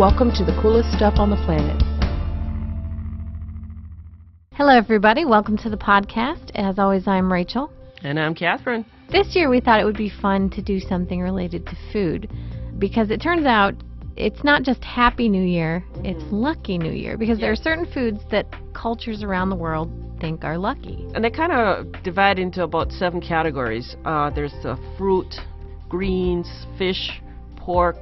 Welcome to the coolest stuff on the planet. Hello, everybody. Welcome to the podcast. As always, I'm Rachel. And I'm Catherine. This year, we thought it would be fun to do something related to food, because it turns out it's not just Happy New Year, it's Lucky New Year, because there are certain foods that cultures around the world think are lucky. And they kind of divide into about 7 categories. There's fruit, greens, fish, pork,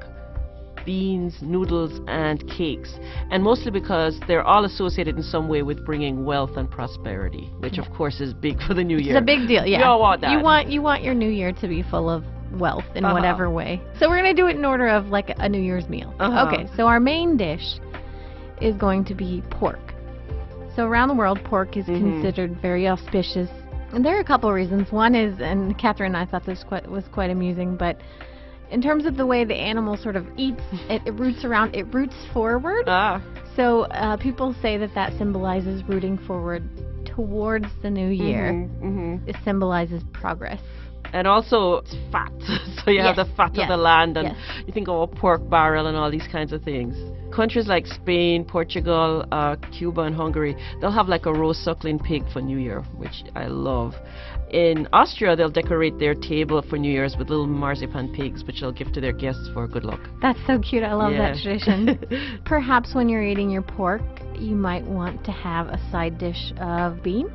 beans, noodles, and cakes. And mostly because they're all associated in some way with bringing wealth and prosperity, which of course is big for the new year. It's a big deal, yeah. You all want that. You want your new year to be full of wealth in whatever way. So we're going to do it in order of like a New Year's meal. Okay, so our main dish is going to be pork. So around the world, pork is considered very auspicious. And there are a couple of reasons. One is, and Catherine and I thought this was quite amusing, but in terms of the way the animal sort of eats, it roots forward. So people say that symbolizes rooting forward towards the new year. It symbolizes progress. And also, it's fat. So you have the fat of the land, and you think of a pork barrel and all these kinds of things. Countries like Spain, Portugal, Cuba, and Hungary, they'll have like a roast suckling pig for New Year, which I love. In Austria, they'll decorate their table for New Year's with little marzipan pigs, which they'll give to their guests for good luck. That's so cute. I love that tradition. Perhaps when you're eating your pork, you might want to have a side dish of beans.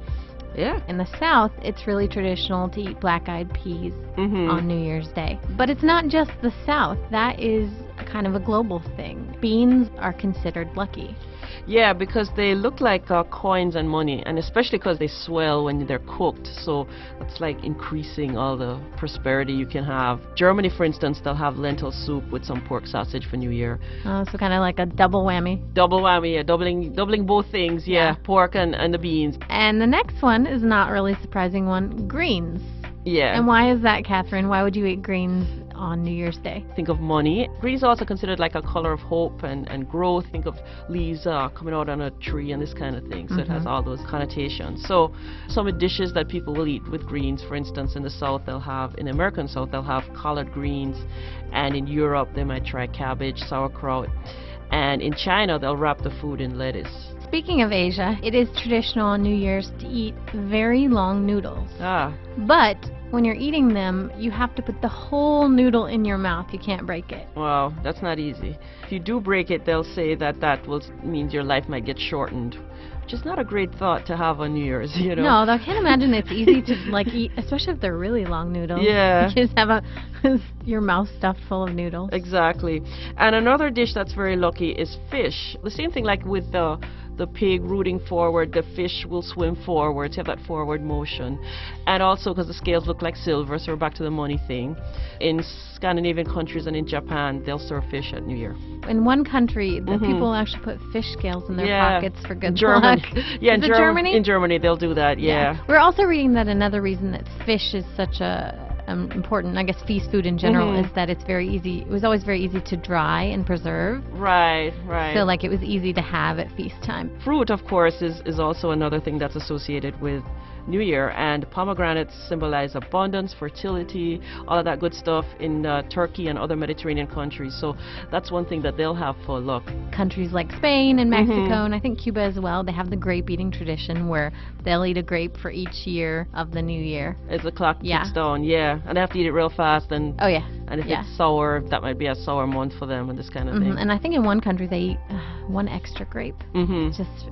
Yeah. In the South, it's really traditional to eat black-eyed peas on New Year's Day. But it's not just the South. That is kind of a global thing. Beans are considered lucky. Yeah, because they look like coins and money, and especially because they swell when they're cooked. So that's like increasing all the prosperity you can have. Germany, for instance, they'll have lentil soup with some pork sausage for New Year. Oh, so kind of like a double whammy. Double whammy, yeah, doubling both things, pork and the beans. And the next one is not really a surprising one, greens. Yeah. And why is that, Catherine? Why would you eat greens on New Year's Day? Think of money. Green is also considered like a color of hope and growth. Think of leaves coming out on a tree and this kind of thing. So it has all those connotations. So some dishes that people will eat with greens, for instance, in the South, in the American South, they'll have collard greens. And in Europe, they might try cabbage, sauerkraut. And in China, they'll wrap the food in lettuce. Speaking of Asia, it is traditional on New Year's to eat very long noodles. But when you're eating them, you have to put the whole noodle in your mouth. You can't break it. Wow, that's not easy. If you do break it, they'll say that will mean your life might get shortened, which is not a great thought to have on New Year's, you know. No, I can't imagine it's easy to like eat, especially if they're really long noodles. Yeah. You just have your mouth stuffed full of noodles. Exactly. And another dish that's very lucky is fish. The same thing like with the pig rooting forward, the fish will swim forward to have that forward motion. And also because the scales look like silver, so we're back to the money thing. In Scandinavian countries and in Japan, they'll serve fish at New Year. In one country, the people actually put fish scales in their pockets for good luck. Yeah, in Germany? In Germany, they'll do that, yeah. We're also reading that another reason that fish is such a important, I guess, feast food in general is that it's very easy. It was always very easy to dry and preserve. Right. So like it was easy to have at feast time. Fruit, of course, is also another thing that's associated with New Year, and pomegranates symbolize abundance, fertility, all of that good stuff in Turkey and other Mediterranean countries. So that's one thing that they'll have for luck. Countries like Spain and Mexico, and I think Cuba as well, they have the grape eating tradition where they'll eat a grape for each year of the new year. As the clock ticks down, and they have to eat it real fast. And and if it's sour, that might be a sour month for them and this kind of thing. And I think in one country they eat one extra grape, just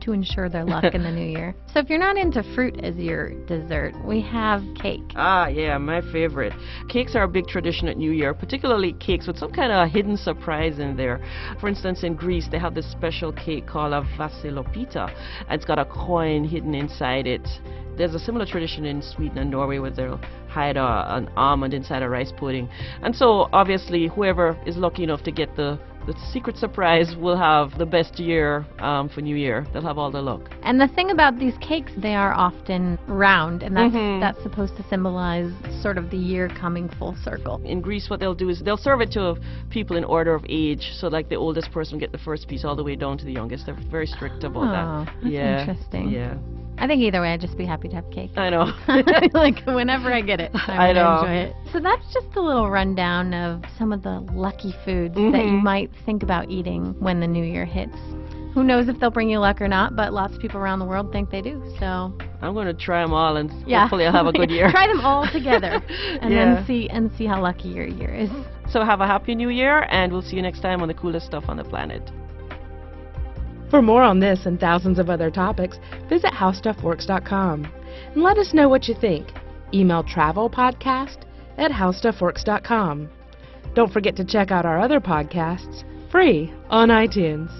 to ensure their luck in the new year. So if you're not into fruit as your dessert, we have cake. Yeah, my favorite. Cakes are a big tradition at New Year, particularly cakes with some kind of hidden surprise in there. For instance, in Greece, they have this special cake called a vassilopita. It's got a coin hidden inside it. There's a similar tradition in Sweden and Norway where they'll hide an almond inside a rice pudding. And so, obviously, whoever is lucky enough to get the secret surprise will have the best year for New Year. They'll have all the luck. And the thing about these cakes, they are often round, and that's supposed to symbolize sort of the year coming full circle. In Greece, what they'll do is they'll serve it to people in order of age, so like the oldest person will get the first piece all the way down to the youngest. They're very strict about that. That's interesting. Yeah. I think either way, I'd just be happy to have cake. I know. Like, whenever I get it, I know. enjoy it. So that's just a little rundown of some of the lucky foods that you might think about eating when the new year hits. Who knows if they'll bring you luck or not, but lots of people around the world think they do. So I'm going to try them all, and hopefully I'll have a good year. Try them all together, and then see how lucky your year is. So have a happy new year, and we'll see you next time on the coolest stuff on the planet. For more on this and thousands of other topics, visit howstuffworks.com and let us know what you think. Email travelpodcast@howstuffworks.com. Don't forget to check out our other podcasts, free on iTunes.